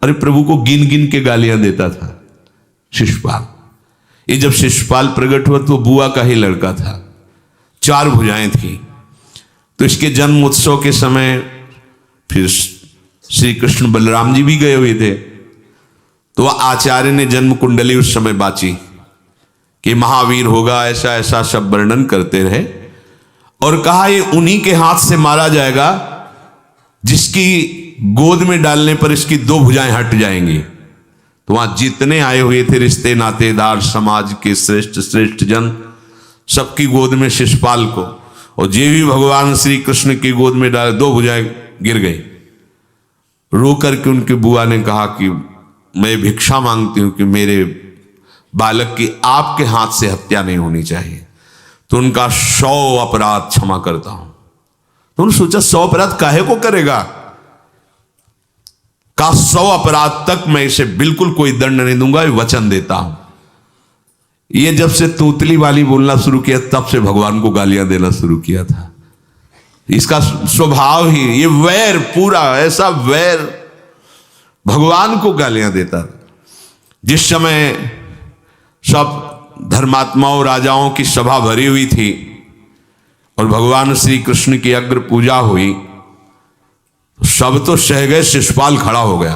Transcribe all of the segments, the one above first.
अरे प्रभु को गिन गिन के गालियां देता था शिशुपाल। ये जब शिशुपाल प्रकट हुआ तो बुआ का ही लड़का था, 4 भुजाएं थी। तो इसके जन्म उत्सव के समय फिर श्री कृष्ण बलराम जी भी गए हुए थे। तो आचार्य ने जन्म कुंडली उस समय बाची कि महावीर होगा, ऐसा ऐसा सब वर्णन करते रहे और कहा ये उन्हीं के हाथ से मारा जाएगा जिसकी गोद में डालने पर इसकी 2 भुजाएं हट जाएंगी। तो वहां जितने आए हुए थे रिश्ते नातेदार, समाज के श्रेष्ठ श्रेष्ठ जन, सबकी गोद में शिशुपाल को, और जे भी भगवान श्री कृष्ण की गोद में डाले 2 भुजाएं गिर गई। रो करके उनकी बुआ ने कहा कि मैं भिक्षा मांगती हूं कि मेरे बालक की आपके हाथ से हत्या नहीं होनी चाहिए, तो उनका 100 अपराध क्षमा करता हूं। तो उन्होंने सोचा 100 अपराध काहे को करेगा, का 100 अपराध तक मैं इसे बिल्कुल कोई दंड नहीं दूंगा, वचन देता हूं। ये जब से तूतली वाली बोलना शुरू किया तब से भगवान को गालियां देना शुरू किया था। इसका स्वभाव ही ये वैर, पूरा ऐसा वैर, भगवान को गालियां देता। जिस समय सब धर्मात्माओं राजाओं की सभा भरी हुई थी और भगवान श्री कृष्ण की अग्र पूजा हुई, सब तो सह गए, शिशुपाल खड़ा हो गया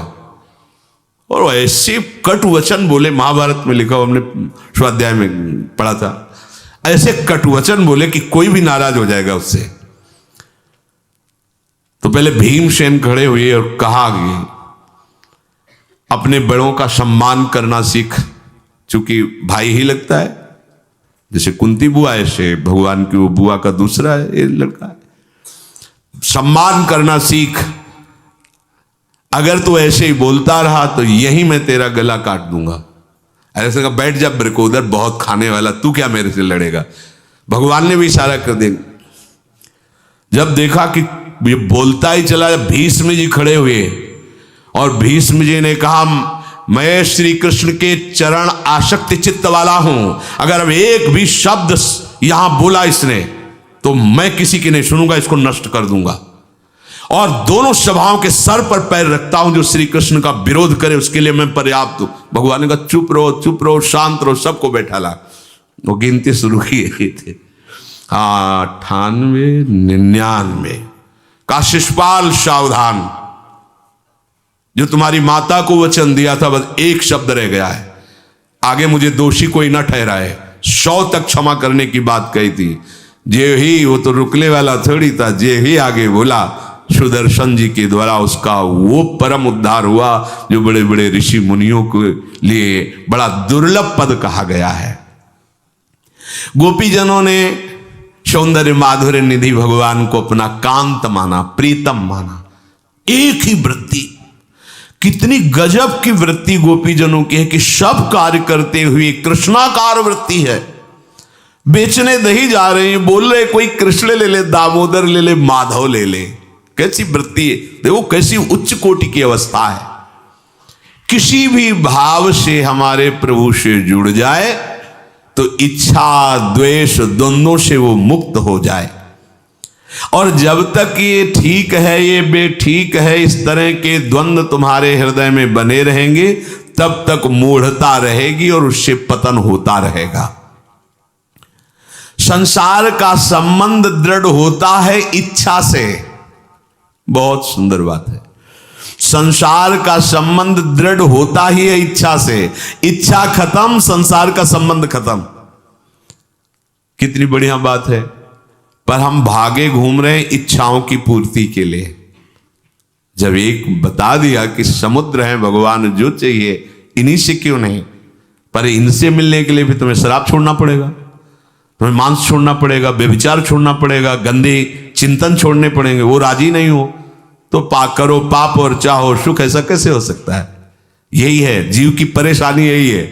और ऐसे कटु वचन बोले। महाभारत में लिखा, हमने स्वाध्याय में पढ़ा था, ऐसे कटु वचन बोले कि कोई भी नाराज हो जाएगा उससे। तो पहले भीमसेन खड़े हुए और कहा कि अपने बड़ों का सम्मान करना सीख, चूंकि भाई ही लगता है, जैसे कुंती बुआ ऐसे भगवान की वो बुआ का दूसरा है, ये लड़का है। सम्मान करना सीख, अगर तू ऐसे ही बोलता रहा तो यही मैं तेरा गला काट दूंगा। ऐसे कहा बैठ जा ब्रकोदर, बहुत खाने वाला, तू क्या मेरे से लड़ेगा। भगवान ने भी इशारा कर दिया। जब देखा कि ये बोलता ही चला, भीष्म जी खड़े हुए और भीष्म जी ने कहा मैं श्री कृष्ण के चरण आसक्ति चित्त वाला हूं, अगर अब एक भी शब्द यहां बोला इसने तो मैं किसी की नहीं सुनूंगा, इसको नष्ट कर दूंगा। और दोनों सभाओं के सर पर पैर रखता हूं, जो श्री कृष्ण का विरोध करे उसके लिए मैं पर्याप्त हूं। भगवान ने कहा चुप रहो, शांत रहो, सबको बैठा ला। वो गिनती शुरू किए थे, 98, 99 का शिशुपाल सावधान, जो तुम्हारी माता को वचन दिया था बस एक शब्द रह गया है, आगे मुझे दोषी कोई ना ठहराए। 100 तक क्षमा करने की बात कही थी। जे ही, वो तो रुकने वाला थोड़ी था, जे ही आगे बोला सुदर्शन जी के द्वारा उसका वो परम उद्धार हुआ जो बड़े बड़े ऋषि मुनियों के लिए बड़ा दुर्लभ पद कहा गया है। गोपीजनों ने सौंदर्य माधुर्य निधि भगवान को अपना कांत माना, प्रीतम माना। एक ही वृत्ति, कितनी गजब की वृत्ति गोपीजनों की है कि सब कार्य करते हुए कृष्णाकार वृत्ति है। बेचने दही जा रहे हैं, बोल रहे कोई कृष्ण ले ले, दामोदर ले ले, माधव ले ले। कैसी वृत्ति है, देखो कैसी उच्च कोटि की अवस्था है। किसी भी भाव से हमारे प्रभु से जुड़ जाए तो इच्छा द्वेष दोनों से वो मुक्त हो जाए। और जब तक ये ठीक है ये बेठीक है, इस तरह के द्वंद्व तुम्हारे हृदय में बने रहेंगे, तब तक मूढ़ता रहेगी और उससे पतन होता रहेगा। संसार का संबंध दृढ़ होता है इच्छा से। बहुत सुंदर बात है, संसार का संबंध दृढ़ होता ही है इच्छा से। इच्छा खत्म, संसार का संबंध खत्म। कितनी बढ़िया बात है। पर हम भागे घूम रहे हैं इच्छाओं की पूर्ति के लिए। जब एक बता दिया कि समुद्र है भगवान, जो चाहिए इन्हीं से क्यों नहीं, पर इनसे मिलने के लिए भी तुम्हें शराब छोड़ना पड़ेगा, तुम्हें मांस छोड़ना पड़ेगा, व्यभिचार छोड़ना पड़ेगा, गंदे चिंतन छोड़ने पड़ेंगे। वो राजी नहीं हो तो करो पाप और चाहो सुख। ऐसा कैसे हो सकता है? यही है जीव की परेशानी, यही है।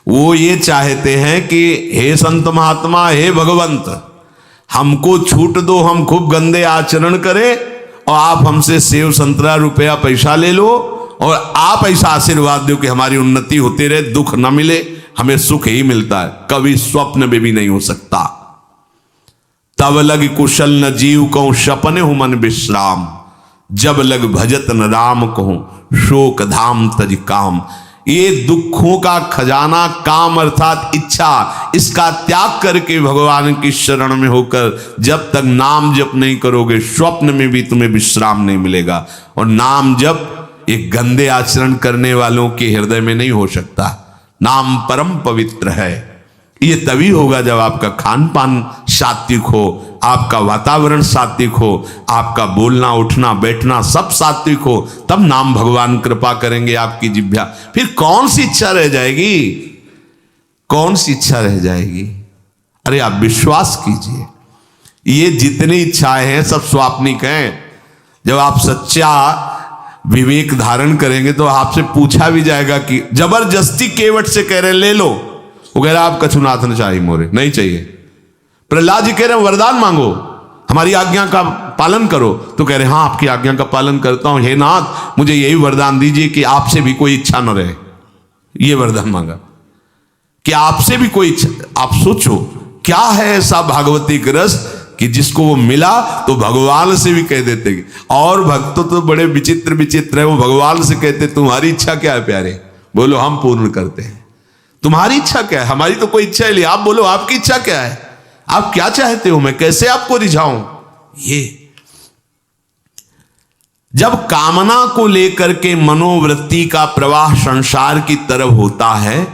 वो ये चाहते हैं कि हे संत महात्मा, हे भगवंत, हमको छूट दो, हम खूब गंदे आचरण करें और आप हमसे सेव संतरा रुपया पैसा ले लो और आप ऐसा आशीर्वाद दो कि हमारी उन्नति होती रहे, दुख न मिले, हमें सुख ही मिलता है। कभी स्वप्न में भी नहीं हो सकता। तब लग कुशल न जीव को सपने हो मन विश्राम। जब लग भजत न राम कहूं शोक धाम तज काम। ये दुखों का खजाना काम अर्थात इच्छा, इसका त्याग करके भगवान की शरण में होकर जब तक नाम जप नहीं करोगे स्वप्न में भी तुम्हें विश्राम नहीं मिलेगा। और नाम जप एक गंदे आचरण करने वालों के हृदय में नहीं हो सकता। नाम परम पवित्र है। ये तभी होगा जब आपका खान पान सात्विक हो, आपका वातावरण सात्विक हो, आपका बोलना उठना बैठना सब सात्विक हो, तब नाम भगवान कृपा करेंगे आपकी जिह्वा। फिर कौन सी इच्छा रह जाएगी, कौन सी इच्छा रह जाएगी? अरे आप विश्वास कीजिए, ये जितनी इच्छाएं हैं सब स्वाप्निक हैं। जब आप सच्चा विवेक धारण करेंगे तो आपसे पूछा भी जाएगा कि जबरदस्ती केवट से कह रहे ले लो, वो कह रहा आप कछुनाथ न चाहिए मोरे, नहीं चाहिए। प्रहलाद जी कह रहे वरदान मांगो, हमारी आज्ञा का पालन करो, तो कह रहे हाँ आपकी आज्ञा का पालन करता हूं, हे नाथ मुझे यही वरदान दीजिए कि आपसे भी कोई इच्छा न रहे। ये वरदान मांगा कि आपसे भी कोई इच्छा। आप सोचो क्या है ऐसा भागवतिक रस कि जिसको वो मिला तो भगवान से भी कह देते। और भक्त तो बड़े विचित्र विचित्र है, वो भगवान से कहते तुम्हारी इच्छा क्या है प्यारे, बोलो हम पूर्ण करते हैं। तुम्हारी इच्छा क्या है, हमारी तो कोई इच्छा ही नहीं, आप बोलो आपकी इच्छा क्या है, आप क्या चाहते हो, मैं कैसे आपको रिझाऊं। ये जब कामना को लेकर के मनोवृत्ति का प्रवाह संसार की तरफ होता है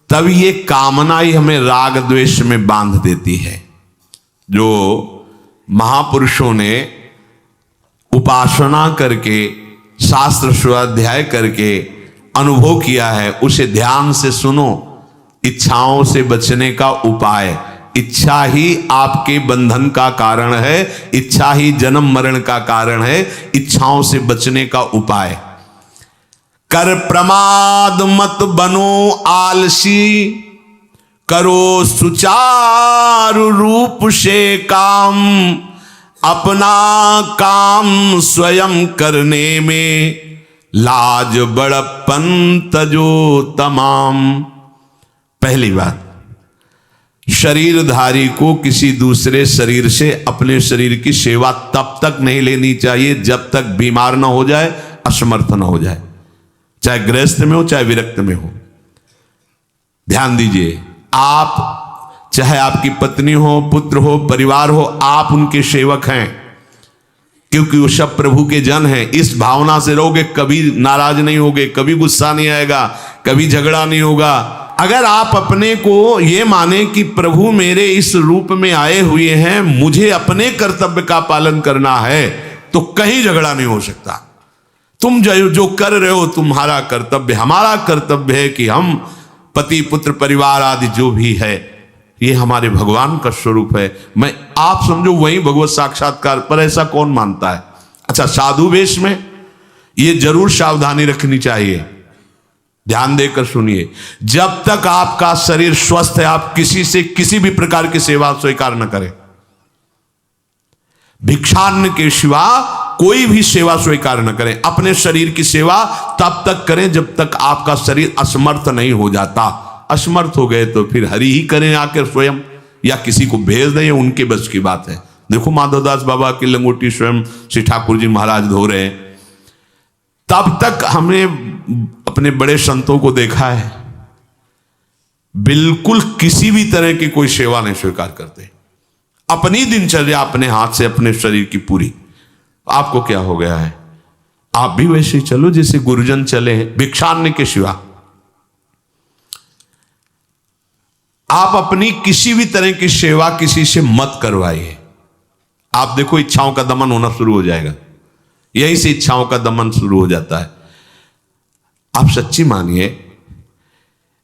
तब ये कामना ही हमें राग द्वेष में बांध देती है। जो महापुरुषों ने उपासना करके शास्त्र स्वाध्याय करके अनुभव किया है उसे ध्यान से सुनो। इच्छाओं से बचने का उपाय, इच्छा ही आपके बंधन का कारण है, इच्छा ही जन्म मरण का कारण है। इच्छाओं से बचने का उपाय, कर प्रमाद मत बनो आलसी, करो सुचारु रूप से काम, अपना काम स्वयं करने में लाज बड़प्पन तजो तमाम। पहली बात, शरीरधारी को किसी दूसरे शरीर से अपने शरीर की सेवा तब तक नहीं लेनी चाहिए जब तक बीमार ना हो जाए, असमर्थ ना हो जाए, चाहे गृहस्थ में हो चाहे विरक्त में हो। ध्यान दीजिए, आप चाहे आपकी पत्नी हो, पुत्र हो, परिवार हो, आप उनके सेवक हैं क्योंकि वो सब प्रभु के जन हैं। इस भावना से रहोगे कभी नाराज नहीं होगे, कभी गुस्सा नहीं आएगा, कभी झगड़ा नहीं होगा। अगर आप अपने को ये माने कि प्रभु मेरे इस रूप में आए हुए हैं, मुझे अपने कर्तव्य का पालन करना है, तो कहीं झगड़ा नहीं हो सकता। तुम जो कर रहे हो तुम्हारा कर्तव्य, हमारा कर्तव्य है कि हम पति पुत्र परिवार आदि जो भी है ये हमारे भगवान का स्वरूप है। मैं आप समझो वही भगवत साक्षात्कार, पर ऐसा कौन मानता है। अच्छा, साधु वेश में ये जरूर सावधानी रखनी चाहिए, ध्यान देकर सुनिए। जब तक आपका शरीर स्वस्थ है आप किसी से किसी भी प्रकार की सेवा स्वीकार न करें। भिक्षान्न के सिवा कोई भी सेवा स्वीकार न करें। अपने शरीर की सेवा तब तक करें जब तक आपका शरीर असमर्थ नहीं हो जाता। असमर्थ हो गए तो फिर हरि ही करें आकर स्वयं, या किसी को भेज दें, उनके बस की बात है। देखो माधवदास बाबा की लंगोटी स्वयं श्री ठाकुर जी महाराज धो रहे हैं। तब तक हमने अपने बड़े संतों को देखा है बिल्कुल किसी भी तरह की कोई सेवा नहीं स्वीकार करते। अपनी दिनचर्या अपने हाथ से अपने शरीर की पूरी। आपको क्या हो गया है, आप भी वैसे ही चलो जैसे गुरुजन चले हैं, भिक्षान्न के सिवा। आप अपनी किसी भी तरह की सेवा किसी से मत करवाइए। आप देखो इच्छाओं का दमन होना शुरू हो जाएगा, यहीं से इच्छाओं का दमन शुरू हो जाता है। आप सच्ची मानिए,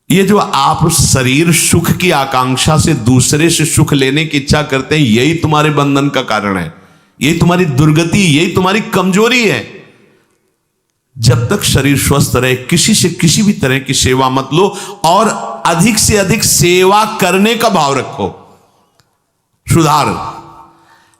ये जो आप शरीर सुख की आकांक्षा से दूसरे से सुख लेने की इच्छा करते हैं, यही तुम्हारे बंधन का कारण है, यही तुम्हारी दुर्गति, यही तुम्हारी कमजोरी है। जब तक शरीर स्वस्थ रहे किसी से किसी भी तरह की सेवा मत लो, और अधिक से अधिक सेवा करने का भाव रखो। सुधार,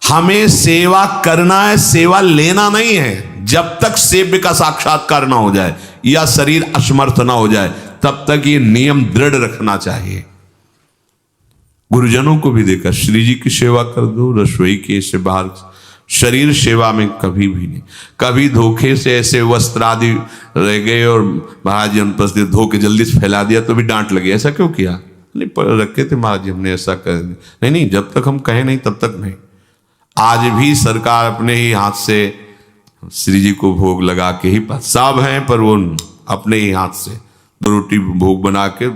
हमें सेवा करना है, सेवा लेना नहीं है। जब तक सेव्य का साक्षात्कार ना हो जाए या शरीर असमर्थ ना हो जाए तब तक ये नियम दृढ़ रखना चाहिए। गुरुजनों को भी देखा, श्री जी की सेवा कर दो, रसोई के से बाहर शरीर सेवा में कभी भी नहीं। कभी धोखे से ऐसे वस्त्र आदि रह गए और महाराज जी अनुपस्थित धो के जल्दी से फैला दिया तो भी डांट लगी, ऐसा क्यों किया? नहीं, पर रखे थे महाराज जी, हमने ऐसा कर दिया। नहीं, जब तक हम कहें नहीं तब तक नहीं। आज भी सरकार अपने ही हाथ से श्री जी को भोग लगा के ही, सब हैं पर वो अपने ही हाथ से 2 रोटी भोग बना के।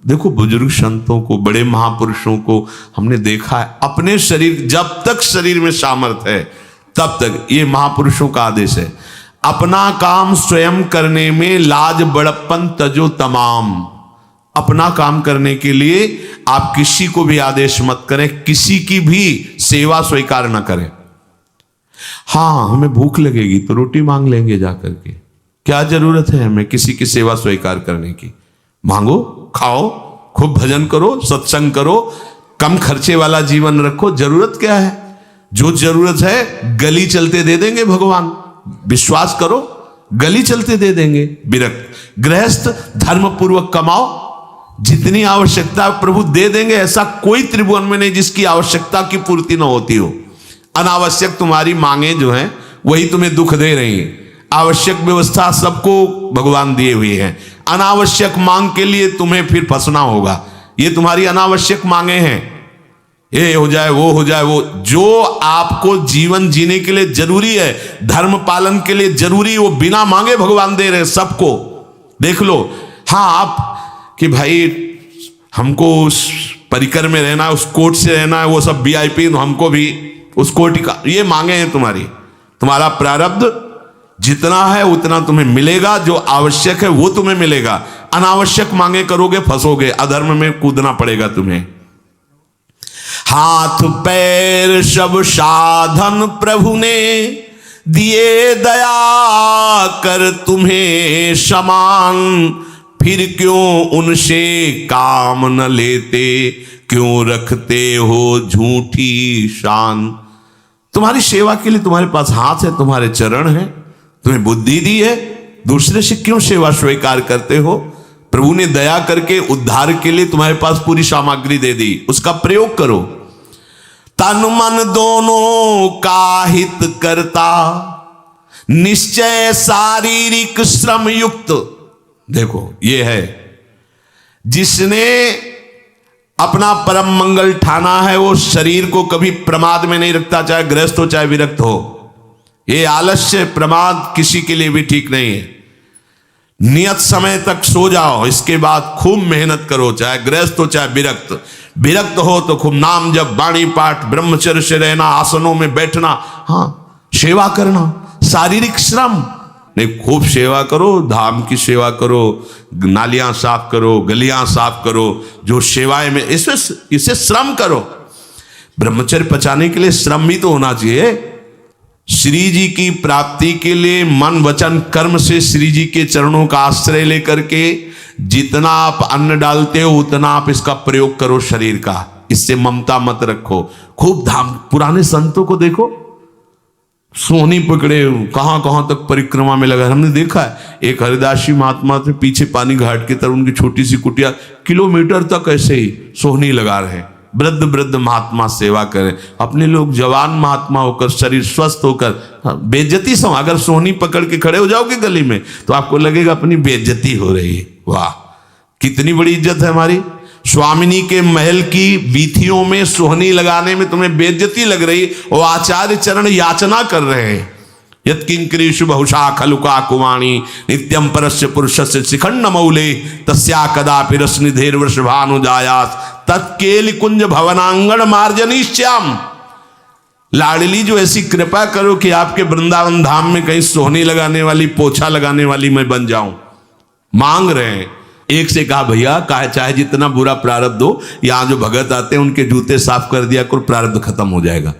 देखो बुजुर्ग संतों को, बड़े महापुरुषों को हमने देखा है, अपने शरीर, जब तक शरीर में सामर्थ्य है तब तक, ये महापुरुषों का आदेश है, अपना काम स्वयं करने में लाज बड़प्पन तजो तमाम। अपना काम करने के लिए आप किसी को भी आदेश मत करें, किसी की भी सेवा स्वीकार न करें। हाँ, हमें भूख लगेगी तो रोटी मांग लेंगे जाकर के, क्या जरूरत है हमें किसी की सेवा स्वीकार करने की? मांगो, खाओ, खूब भजन करो, सत्संग करो, कम खर्चे वाला जीवन रखो। जरूरत क्या है? जो जरूरत है गली चलते दे देंगे भगवान, विश्वास करो, गली चलते दे देंगे। विरक्त गृहस्थ धर्म पूर्वक कमाओ, जितनी आवश्यकता प्रभु दे देंगे। ऐसा कोई त्रिभुवन में नहीं जिसकी आवश्यकता की पूर्ति न होती हो। अनावश्यक तुम्हारी मांगे जो हैं वही तुम्हें दुख दे रही हैं। आवश्यक व्यवस्था सबको भगवान दिए हुए हैं, अनावश्यक मांग के लिए तुम्हें फिर फंसना होगा। ये तुम्हारी अनावश्यक मांगे हैं, ये हो जाए वो हो जाए वो, जो आपको जीवन जीने के लिए जरूरी है, धर्म पालन के लिए जरूरी, वो बिना मांगे भगवान दे रहे हैं सबको। देख लो। हाँ, आप कि भाई हमको उस परिकर में रहना है, उस कोर्ट से रहना है, वो सब VIP, तो हमको भी उस कोर्ट का, ये मांगे हैं तुम्हारी। तुम्हारा प्रारब्ध जितना है उतना तुम्हें मिलेगा, जो आवश्यक है वो तुम्हें मिलेगा। अनावश्यक मांगे करोगे फंसोगे, अधर्म में कूदना पड़ेगा तुम्हें। हाथ पैर सब साधन प्रभु ने दिए, दया कर तुम्हें समान, फिर क्यों उनसे काम न लेते, क्यों रखते हो झूठी शान। तुम्हारी सेवा के लिए तुम्हारे पास हाथ है, तुम्हारे चरण हैं, तुम्हें बुद्धि दी है, दूसरे से क्यों सेवा स्वीकार करते हो? प्रभु ने दया करके उद्धार के लिए तुम्हारे पास पूरी सामग्री दे दी, उसका प्रयोग करो। तन मन दोनों का हित करता, निश्चय शारीरिक श्रम युक्त। देखो, ये है जिसने अपना परम मंगल ठाना है, वो शरीर को कभी प्रमाद में नहीं रखता, चाहे गृहस्थ हो चाहे विरक्त हो। ये आलस्य प्रमाद किसी के लिए भी ठीक नहीं है। नियत समय तक सो जाओ, इसके बाद खूब मेहनत करो, चाहे गृहस्थ हो चाहे विरक्त। विरक्त हो तो खूब नाम जप, वाणी पाठ, ब्रह्मचर्य से रहना, आसनों में बैठना, हाँ, सेवा करना, शारीरिक श्रम नहीं, खूब सेवा करो, धाम की सेवा करो, नालियां साफ करो, गलियां साफ करो, जो सेवाएं में इसे श्रम करो। ब्रह्मचर्य पचाने के लिए श्रम भी तो होना चाहिए। श्री जी की प्राप्ति के लिए मन वचन कर्म से श्री जी के चरणों का आश्रय लेकर के जितना आप अन्न डालते हो उतना आप इसका प्रयोग करो शरीर का। इससे ममता मत रखो। खूब धाम, पुराने संतों को देखो, सोहनी पकड़े कहां कहां तक परिक्रमा में लगा। हमने देखा है एक हरिदासी महात्मा थे, पीछे पानी घाट की तरफ उनकी छोटी सी कुटिया, किलोमीटर तक ऐसे ही सोहनी लगा रहे। वृद्ध वृद्ध महात्मा सेवा करें। अपने लोग जवान महात्मा होकर, शरीर स्वस्थ होकर, बेइज्जती सम, अगर सोहनी पकड़ के खड़े हो जाओगे गली में तो आपको लगेगा अपनी बेइज्जती हो रही है। वाह, कितनी बड़ी इज्जत है हमारी। स्वामिनी के महल की वीथियों में सोहनी लगाने में तुम्हें बेइज्जती लग रही, और आचार्य चरण याचना कर रहे हैं। यत्किंकरीषु बहुशा खलुका कुमाणी, नित्यम परस्य पुरुषस्य शिखंड मौले, तस्या कदापि रसनिधेर वृषभानुजायास, तत्केल कुंज भवनांगण मार्जनीश्याम। लाडली जो ऐसी कृपा करो कि आपके वृंदावन धाम में कहीं सोहनी लगाने वाली, पोछा लगाने वाली मैं बन जाऊं। मांग रहे हैं। एक से कहा, भैया चाहे जितना बुरा प्रारब्ध हो, यहां जो भगत आते हैं उनके जूते साफ कर दिया करो, प्रारब्ध खत्म हो जाएगा।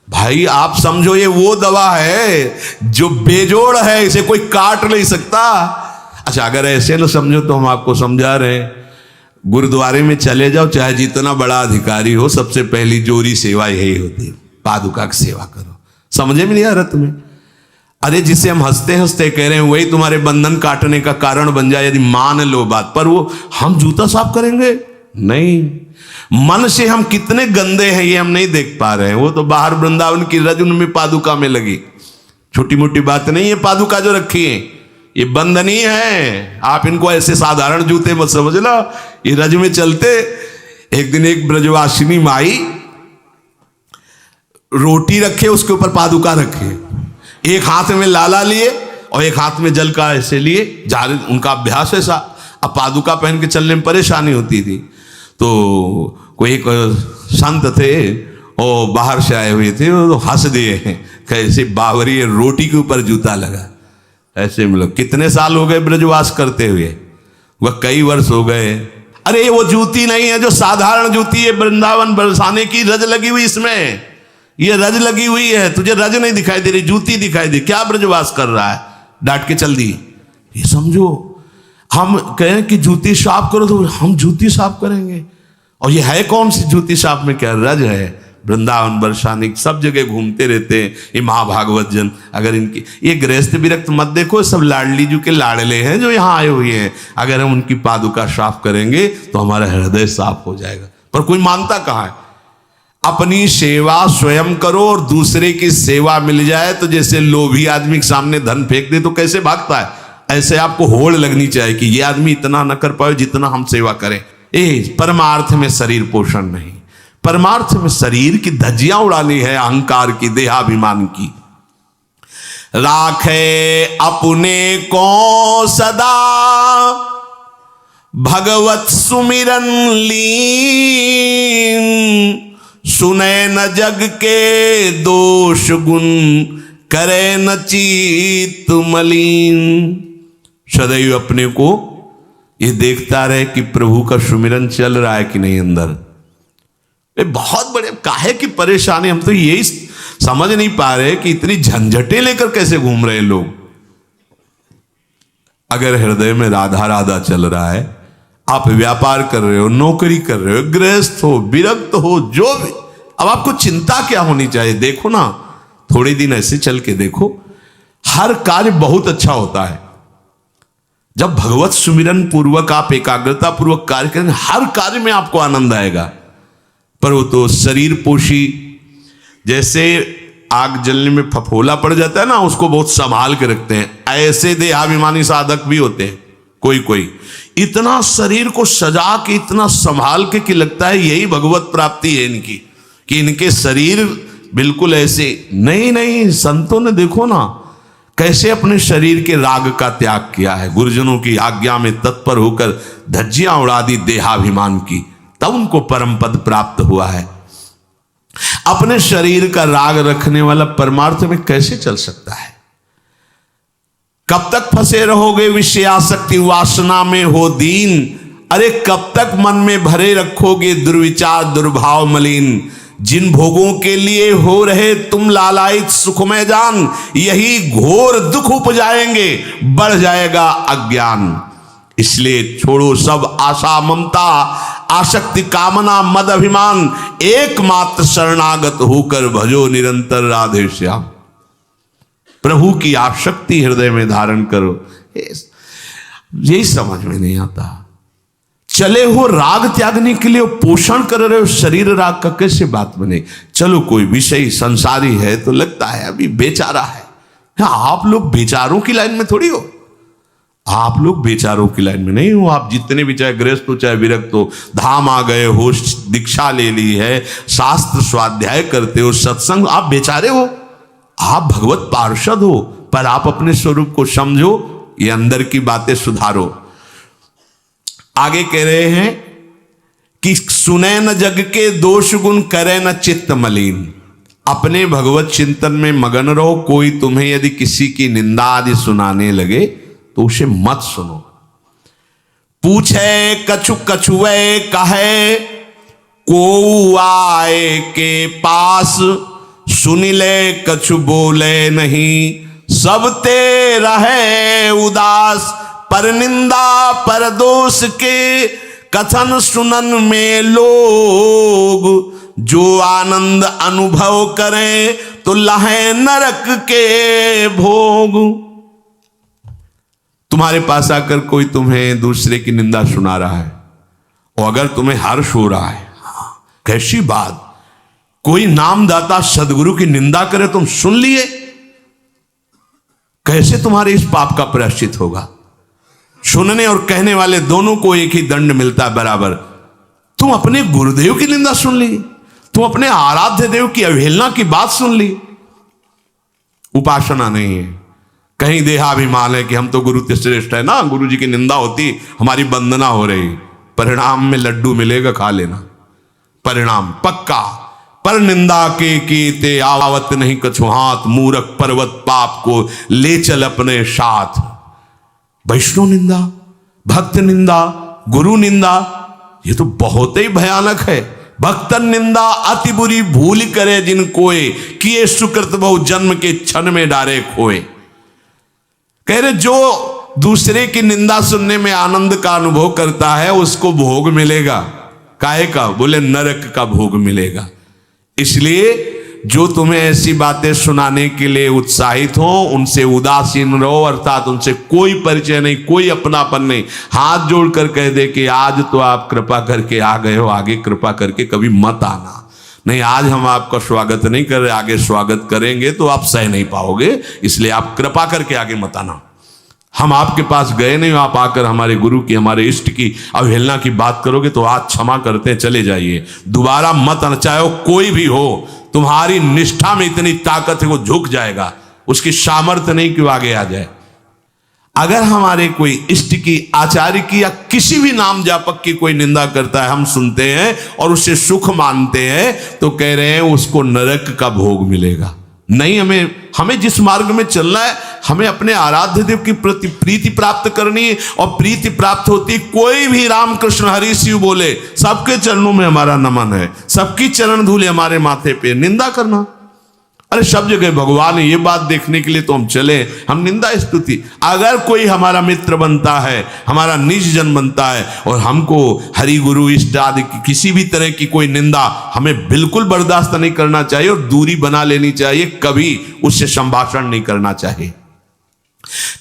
भाई आप समझो ये वो दवा है जो बेजोड़ है, इसे कोई काट नहीं सकता। अच्छा, अगर ऐसे न समझो तो हम आपको समझा रहे हैं। गुरुद्वारे में चले जाओ, चाहे जितना बड़ा अधिकारी हो, सबसे पहली जोरी सेवा यही होती है, पादुका की सेवा करो। समझे में नहीं आ रहा तुम्हें? अरे जिसे हम हंसते हंसते कह रहे हैं वही तुम्हारे बंधन काटने का कारण बन जाए, यदि मान लो बात। पर वो हम जूता साफ करेंगे, नहीं, मन से हम कितने गंदे हैं ये हम नहीं देख पा रहे हैं। वो तो बाहर वृंदावन की रज उनमें पादुका में लगी, छोटी मोटी बात नहीं है। पादुका जो रखी है ये बंधनी है, आप इनको ऐसे साधारण जूते मत समझ लो, ये रज में चलते। एक दिन एक ब्रजवासिनी माई रोटी रखे, उसके ऊपर पादुका रखे, एक हाथ में लाला लिए और एक हाथ में जल का ऐसे लिए, जारे उनका अभ्यास ऐसा। अब पादुका पहन के चलने में परेशानी होती थी, तो कोई एक संत थे और बाहर से आए हुए थे, वो हंस दिए कैसे बावरी रोटी के ऊपर जूता लगा। ऐसे मतलब कितने साल हो गए ब्रजवास करते हुए, वह कई वर्ष हो गए। अरे वो जूती नहीं है जो साधारण जूती है वृंदावन बरसाने की, रज लगी हुई इसमें, ये रज लगी हुई है। तुझे रज नहीं दिखाई दे रही, जूती दिखाई दे, क्या ब्रजवास कर रहा है, डांट के चल दी। ये समझो, हम कहें कि जूती साफ करो तो हम जूती साफ करेंगे, और ये है कौन सी जूती साफ में, क्या रज है। वृंदावन बरसाने सब जगह घूमते रहते हैं ये महाभागवत जन। अगर इनकी ये गृहस्थ विरक्त मत देखो, सब लाडली जी के लाडले हैं जो यहाँ आए हुए हैं। अगर हम उनकी पादुका साफ करेंगे तो हमारा हृदय साफ हो जाएगा। पर कोई मानता कहाँ है। अपनी सेवा स्वयं करो और दूसरे की सेवा मिल जाए तो जैसे लोभी आदमी के सामने धन फेंक दे तो कैसे भागता है, ऐसे आपको होड़ लगनी चाहिए कि ये आदमी इतना न कर पाए जितना हम सेवा करें। परमार्थ में शरीर पोषण नहीं, परमार्थ में शरीर की धज्जियां उड़ानी है, अहंकार की, देहाभिमान की। राखे अपने को सदा भगवत सुमिरन लीन, सुने न जग के दोष गुण, करे न चित मलिन। सदैव अपने को ये देखता रहे कि प्रभु का सुमिरन चल रहा है कि नहीं अंदर। बहुत बड़े काहे की परेशानी, हम तो यही समझ नहीं पा रहे कि इतनी झंझटें लेकर कैसे घूम रहे लोग। अगर हृदय में राधा राधा चल रहा है, आप व्यापार कर रहे हो, नौकरी कर रहे हो, गृहस्थ हो, विरक्त हो, जो भी, अब आपको चिंता क्या होनी चाहिए। देखो ना, थोड़े दिन ऐसे चल के देखो, हर कार्य बहुत अच्छा होता है जब भगवत सुमिरन पूर्वक आप एकाग्रता पूर्वक कार्य करें, हर कार्य में आपको आनंद आएगा। पर वो तो शरीर पोषी, जैसे आग जलने में फफोला पड़ जाता है ना, उसको बहुत संभाल के रखते हैं, ऐसे देहाभिमानी साधक भी होते हैं। कोई इतना शरीर को सजा के, इतना संभाल के कि लगता है यही भगवत प्राप्ति है इनकी, कि इनके शरीर बिल्कुल ऐसे नहीं। संतों ने देखो ना कैसे अपने शरीर के राग का त्याग किया है, गुरुजनों की आज्ञा में तत्पर होकर धज्जियां उड़ा दी देहाभिमान की, तब उनको परम पद प्राप्त हुआ है। अपने शरीर का राग रखने वाला परमार्थ में कैसे चल सकता है। कब तक फंसे रहोगे विषयासक्ति वासना में हो दीन, अरे कब तक मन में भरे रखोगे दुर्विचार दुर्भाव मलिन। जिन भोगों के लिए हो रहे तुम लालायित सुखमय जान, यही घोर दुख उपजाएंगे, बढ़ जाएगा अज्ञान। इसलिए छोड़ो सब आशा ममता आसक्ति कामना मद अभिमान, एकमात्र शरणागत होकर भजो निरंतर राधे श्याम। प्रभु की आसक्ति हृदय में धारण करो। यही समझ में नहीं आता। चले हो राग त्यागने के लिए, पोषण कर रहे हो शरीर राग का, कैसे बात बने। चलो कोई विषय संसारी है तो लगता है अभी बेचारा है। आप लोग बेचारों की लाइन में थोड़ी हो, आप लोग बेचारों की लाइन में नहीं हो। आप जितने भी, चाहे गृहस्थ हो चाहे विरक्त हो, धाम आ गए हो, दीक्षा ले ली है, शास्त्र स्वाध्याय करते हो, सत्संग, आप बेचारे हो, आप भगवत पार्षद हो। पर आप अपने स्वरूप को समझो, ये अंदर की बातें सुधारो। आगे कह रहे हैं कि सुने न जग के दोष गुण, करे न चित्त मलिन। अपने भगवत चिंतन में मगन रहो। कोई तुम्हें यदि किसी की निंदा आदि सुनाने लगे तो उसे मत सुनो। पूछे कछु कछुए कहे, को आए के पास, सुन ले कछु बोले नहीं, सब ते रहे उदास। पर निंदा पर दोष के कथन सुनन में लोग, जो आनंद अनुभव करें तो लहे नरक के भोग। तुम्हारे पास आकर कोई तुम्हें दूसरे की निंदा सुना रहा है और अगर तुम्हें हर्ष हो रहा है, कैसी बात, कोई नामदाता सदगुरु की निंदा करे, तुम सुन लिए, कैसे तुम्हारे इस पाप का प्रायश्चित होगा? सुनने और कहने वाले दोनों को एक ही दंड मिलता है बराबर। तुम अपने गुरुदेव की निंदा सुन ली, तुम अपने आराध्य देव की अवहेलना की बात सुन ली। उपासना नहीं है, कहीं देहाभिमान है कि हम तो गुरु से श्रेष्ठ है ना, गुरु जी की निंदा होती हमारी वंदना हो रही। परिणाम में लड्डू मिलेगा, खा लेना, परिणाम पक्का। पर निंदा के कीते आवत नहीं कछु हाथ, मूरख पर्वत पाप को ले चल अपने साथ। वैष्णव निंदा, भक्त निंदा, गुरु निंदा, ये तो बहुत ही भयानक है। भक्तन निंदा अति बुरी भूल करे जिन कोय, किए सुकृत बहु जन्म के क्षण में डारे खोए। कह रहे जो दूसरे की निंदा सुनने में आनंद का अनुभव करता है उसको भोग मिलेगा। काहे का? बोले नरक का भोग मिलेगा। इसलिए जो तुम्हें ऐसी बातें सुनाने के लिए उत्साहित हो उनसे उदासीन रहो, अर्थात उनसे कोई परिचय नहीं, कोई अपनापन नहीं। हाथ जोड़कर कह दे कि आज तो आप कृपा करके आ गए हो, आगे कृपा करके कभी मत आना। नहीं, आज हम आपका स्वागत नहीं कर रहे, आगे स्वागत करेंगे तो आप सह नहीं पाओगे, इसलिए आप कृपा करके आगे मत आना। हम आपके पास गए नहीं, आप आकर हमारे गुरु की, हमारे इष्ट की अवहेलना की बात करोगे तो आज क्षमा करते हैं, चले जाइए, दोबारा मत आना। चाहे कोई भी हो, तुम्हारी निष्ठा में इतनी ताकत है वो झुक जाएगा, उसकी सामर्थ्य नहीं कि वो आगे आ जाए। अगर हमारे कोई इष्ट की, आचार्य की या किसी भी नाम जापक की कोई निंदा करता है, हम सुनते हैं और उसे सुख मानते हैं, तो कह रहे हैं उसको नरक का भोग मिलेगा। नहीं, हमें जिस मार्ग में चलना है, हमें अपने आराध्य देव की प्रति प्रीति प्राप्त करनी है। और प्रीति प्राप्त होती, कोई भी राम कृष्ण हरि शिव बोले, सबके चरणों में हमारा नमन है, सबकी चरण धूले हमारे माथे पे। निंदा करना, अरे सब जगह भगवान है, ये बात देखने के लिए तो हम चले, हम निंदा स्तुति। अगर कोई हमारा मित्र बनता है, हमारा निज जन बनता है, और हमको हरि गुरु इष्ट आदि की किसी भी तरह की कोई निंदा हमें बिल्कुल बर्दाश्त नहीं करना चाहिए और दूरी बना लेनी चाहिए, कभी उससे संभाषण नहीं करना चाहिए।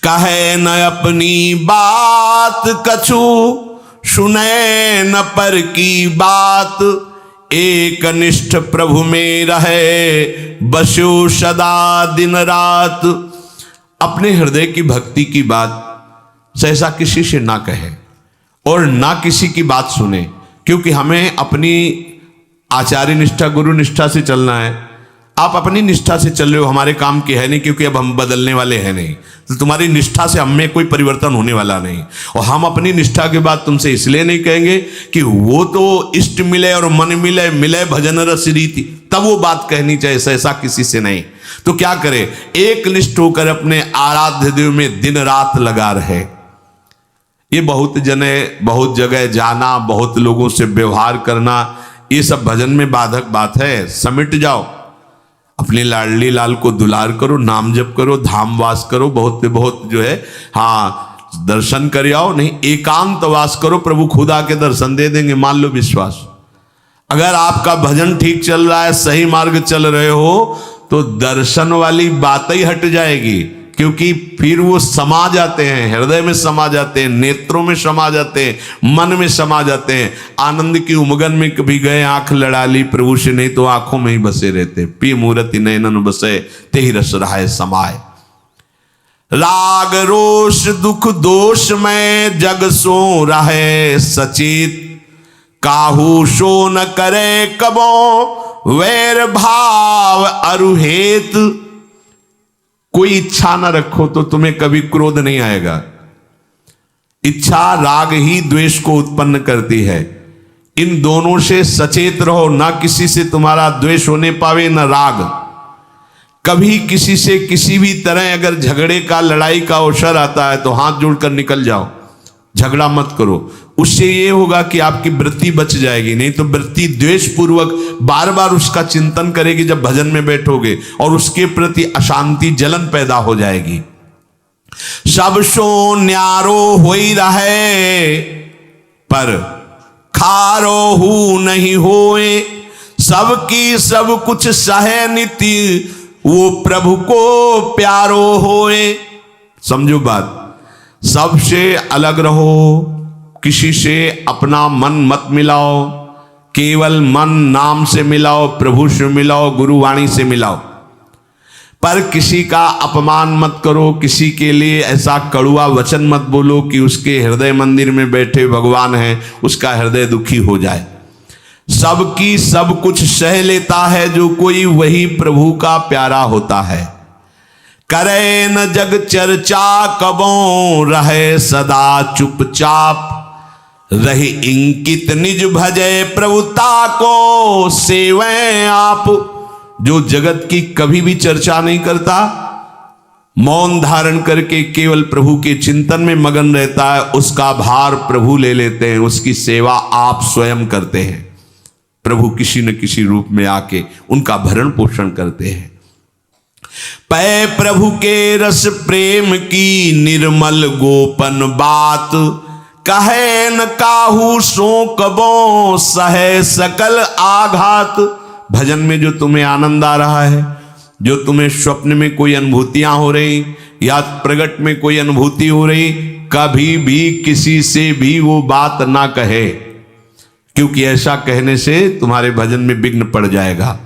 कहे न अपनी बात कछु, सुने न पर की बात, एक निष्ठ प्रभु में रहे, बसो सदा दिन रात। अपने हृदय की भक्ति की बात सहसा किसी से ना कहे और ना किसी की बात सुने, क्योंकि हमें अपनी आचार्य निष्ठा, गुरु निष्ठा से चलना है। आप अपनी निष्ठा से चल रहे हो, हमारे काम की है नहीं, क्योंकि अब हम बदलने वाले हैं नहीं, तो तुम्हारी निष्ठा से हमें कोई परिवर्तन होने वाला नहीं। और हम अपनी निष्ठा के बाद तुमसे इसलिए नहीं कहेंगे कि वो तो इष्ट मिले और मन मिले, मिले भजन रस रीति, तब वो बात कहनी चाहिए, ऐसा किसी से नहीं। तो क्या करे, एक निष्ठ होकर अपने आराध्य देव में दिन रात लगा रहे। ये बहुत जगह जाना, बहुत लोगों से व्यवहार करना, ये सब भजन में बाधक बात है। समिट जाओ, अपने लाडली लाल को दुलार करो, नाम जप करो, धाम वास करो, बहुत जो है, हाँ दर्शन कर आओ। नहीं, एकांत वास करो, प्रभु खुद आके दर्शन दे देंगे, मान लो विश्वास। अगर आपका भजन ठीक चल रहा है, सही मार्ग चल रहे हो, तो दर्शन वाली बात ही हट जाएगी, क्योंकि फिर वो समा जाते हैं, हृदय में समा जाते हैं, नेत्रों में समा जाते हैं, मन में समा जाते हैं। आनंद की उमगन में कभी गए, आंख लड़ा ली प्रभु से, नहीं तो आंखों में ही बसे रहते। पी मूर्ति नयनन बसे, ते ही रस रहाय समाये। राग रोष दुख दोष में जग सो रहे सचेत, काहू सो न करे कबो वैर भाव अरुहेत। कोई इच्छा न रखो तो तुम्हें कभी क्रोध नहीं आएगा। इच्छा राग ही द्वेष को उत्पन्न करती है। इन दोनों से सचेत रहो, ना किसी से तुम्हारा द्वेष होने पावे न राग। कभी किसी से किसी भी तरह अगर झगड़े का, लड़ाई का अवसर आता है तो हाथ जोड़कर निकल जाओ, झगड़ा मत करो। उससे ये होगा कि आपकी वृत्ति बच जाएगी, नहीं तो वृत्ति द्वेष पूर्वक बार बार उसका चिंतन करेगी जब भजन में बैठोगे, और उसके प्रति अशांति, जलन पैदा हो जाएगी। सब सो न्यारो होई रहे, पर खारो हु नहीं होए, सबकी सब कुछ सहे नीति, वो प्रभु को प्यारो होए। समझो बात, सबसे अलग रहो, किसी से अपना मन मत मिलाओ, केवल मन नाम से मिलाओ, प्रभु से मिलाओ, गुरुवाणी से मिलाओ। पर किसी का अपमान मत करो, किसी के लिए ऐसा कड़ुआ वचन मत बोलो कि उसके हृदय मंदिर में बैठे भगवान हैं, उसका हृदय दुखी हो जाए। सबकी सब कुछ सह लेता है जो कोई, वही प्रभु का प्यारा होता है। करे न जग चर्चा कबों, रहे सदा चुपचाप, रही इंकित निज भजे प्रभुता को सेवें आप। जो जगत की कभी भी चर्चा नहीं करता, मौन धारण करके केवल प्रभु के चिंतन में मगन रहता है, उसका भार प्रभु ले लेते हैं, उसकी सेवा आप स्वयं करते हैं। प्रभु किसी न किसी रूप में आके उनका भरण पोषण करते हैं। पै प्रभु के रस प्रेम की निर्मल गोपन बात, कहे न काहू सो कबो सहे सकल आघात। भजन में जो तुम्हें आनंद आ रहा है, जो तुम्हें स्वप्न में कोई अनुभूतियां हो रही या प्रगट में कोई अनुभूति हो रही, कभी भी किसी से भी वो बात ना कहे, क्योंकि ऐसा कहने से तुम्हारे भजन में विघ्न पड़ जाएगा।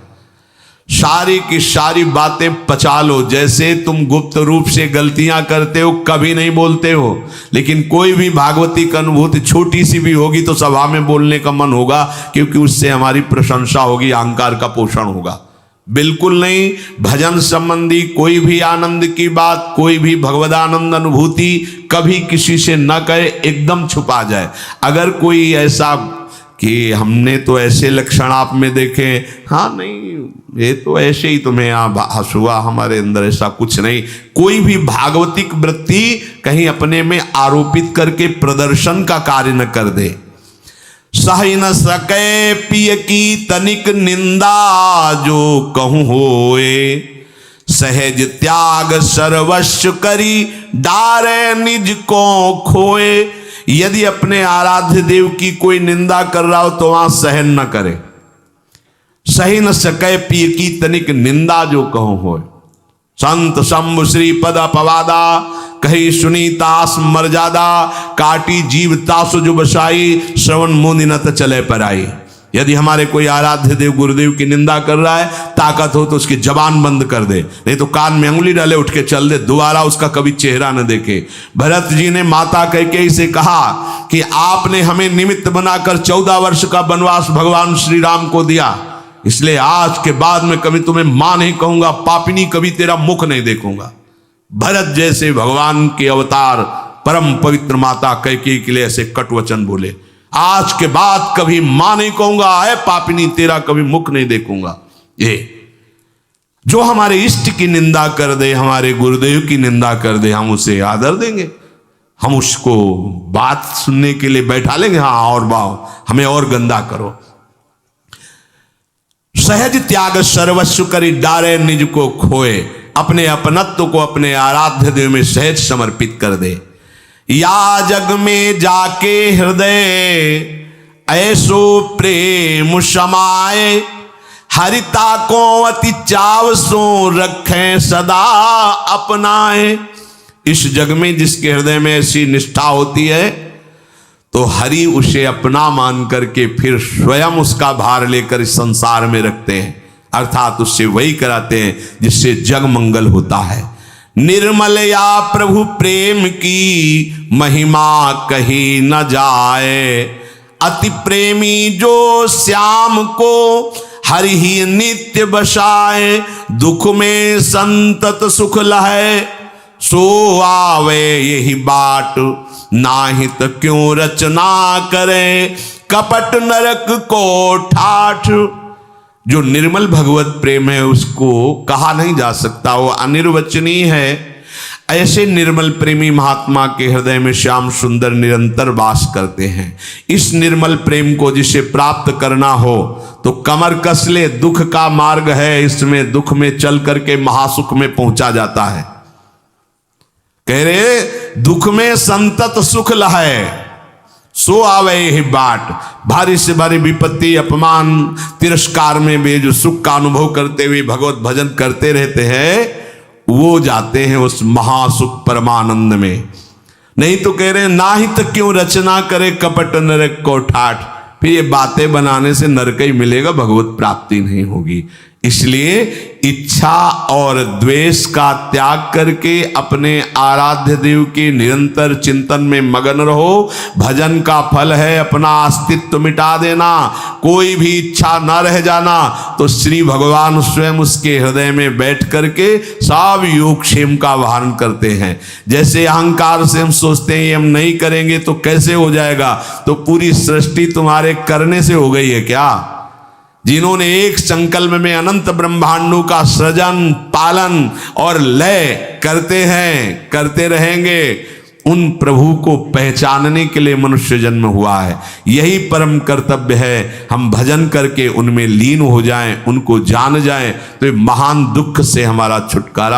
सारी की सारी बातें पचा लो। जैसे तुम गुप्त रूप से गलतियां करते हो, कभी नहीं बोलते हो, लेकिन कोई भी भागवती की अनुभूति छोटी सी भी होगी तो सभा में बोलने का मन होगा, क्योंकि उससे हमारी प्रशंसा होगी, अहंकार का पोषण होगा। बिल्कुल नहीं। भजन संबंधी कोई भी आनंद की बात, कोई भी भगवदानंद अनुभूति कभी किसी से न कहे, एकदम छुपा जाए। अगर कोई ऐसा कि हमने तो ऐसे लक्षण आप में देखे, हाँ नहीं ये तो ऐसे ही तुम्हें आभास हुआ, हमारे अंदर ऐसा कुछ नहीं। कोई भी भागवतिक वृत्ति कहीं अपने में आरोपित करके प्रदर्शन का कार्य न कर दे। सह न सके पिय की तनिक निंदा, जो कहूं होए सहज त्याग सर्वस्व करी, डारे निज को खोए। यदि अपने आराध्य देव की कोई निंदा कर रहा हो तो वहां सहन न करे। सही न सके पिय की तनिक निंदा, जो कहो हो। संत शंभु श्री पद अपवादा, कही सुनीतास मर्यादा, काटी जीव तासु जो बसाई, श्रवण मुनि न त चले पर आई। यदि हमारे कोई आराध्य देव गुरुदेव की निंदा कर रहा है, ताकत हो तो उसकी जबान बंद कर दे, नहीं तो कान में अंगुली डाले उठ के चल दे, दोबारा उसका कभी चेहरा न देखे। भरत जी ने माता कैकेयी से कहा कि आपने हमें निमित्त बनाकर 14 वर्ष का वनवास भगवान श्री राम को दिया, इसलिए आज के बाद में कभी तुम्हें मां नहीं कहूंगा, पापिनी कभी तेरा मुख नहीं देखूंगा। भरत जैसे भगवान के अवतार परम पवित्र माता कैकेयी के लिए ऐसे कट वचन बोले, आज के बाद कभी मां नहीं कहूंगा, है पापिनी तेरा कभी मुख नहीं देखूंगा। ये जो हमारे इष्ट की निंदा कर दे, हमारे गुरुदेव की निंदा कर दे, हम उसे आदर देंगे, हम उसको बात सुनने के लिए बैठा लेंगे। हाँ और बाओ, हमें और गंदा करो। सहज त्याग सर्वस्व करी, डारे निज को खोए। अपने अपनत्व को अपने आराध्य देव में सहज समर्पित कर दे। या जग में जाके हृदय ऐसो प्रेम समाए, हरिता को अति चाव सो रखें सदा अपनाए। इस जग में जिसके हृदय में ऐसी निष्ठा होती है तो हरि उसे अपना मान करके फिर स्वयं उसका भार लेकर इस संसार में रखते हैं, अर्थात उससे वही कराते हैं जिससे जग मंगल होता है। निर्मल या प्रभु प्रेम की महिमा कही न जाए, अति प्रेमी जो श्याम को हरि ही नित्य बसाए। दुख में संतत सुख लहे, सो आवे यही बाट, नाहित क्यों रचना करे, कपट नरक को ठाठ। जो निर्मल भगवत प्रेम है उसको कहा नहीं जा सकता, वो अनिर्वचनीय है। ऐसे निर्मल प्रेमी महात्मा के हृदय में श्याम सुंदर निरंतर वास करते हैं। इस निर्मल प्रेम को जिसे प्राप्त करना हो तो कमर कस ले, दुख का मार्ग है, इसमें दुख में चल करके महासुख में पहुंचा जाता है। कह रहे दुख में संतत सुख लहे, सो आवे ही बाट। भारी से भारी विपत्ति, अपमान, तिरस्कार में भी जो सुख का अनुभव करते हुए भगवत भजन करते रहते हैं, वो जाते हैं उस महासुख परमानंद में। नहीं तो कह रहे ना ही तो क्यों रचना करे कपट नरक को ठाठ। फिर ये बातें बनाने से नरक ही मिलेगा, भगवत प्राप्ति नहीं होगी। इसलिए इच्छा और द्वेष का त्याग करके अपने आराध्य देव के निरंतर चिंतन में मगन रहो। भजन का फल है अपना अस्तित्व मिटा देना, कोई भी इच्छा न रह जाना। तो श्री भगवान स्वयं उसके हृदय में बैठ करके सब योगक्षेम का वाहन करते हैं। जैसे अहंकार से हम सोचते हैं ये हम नहीं करेंगे तो कैसे हो जाएगा, तो पूरी सृष्टि तुम्हारे करने से हो गई है क्या? जिन्होंने एक संकल्प में अनंत ब्रह्मांडों का सृजन पालन और लय करते हैं, करते रहेंगे, उन प्रभु को पहचानने के लिए मनुष्य जन्म हुआ है। यही परम कर्तव्य है, हम भजन करके उनमें लीन हो जाएं, उनको जान जाएं, तो महान दुख से हमारा छुटकारा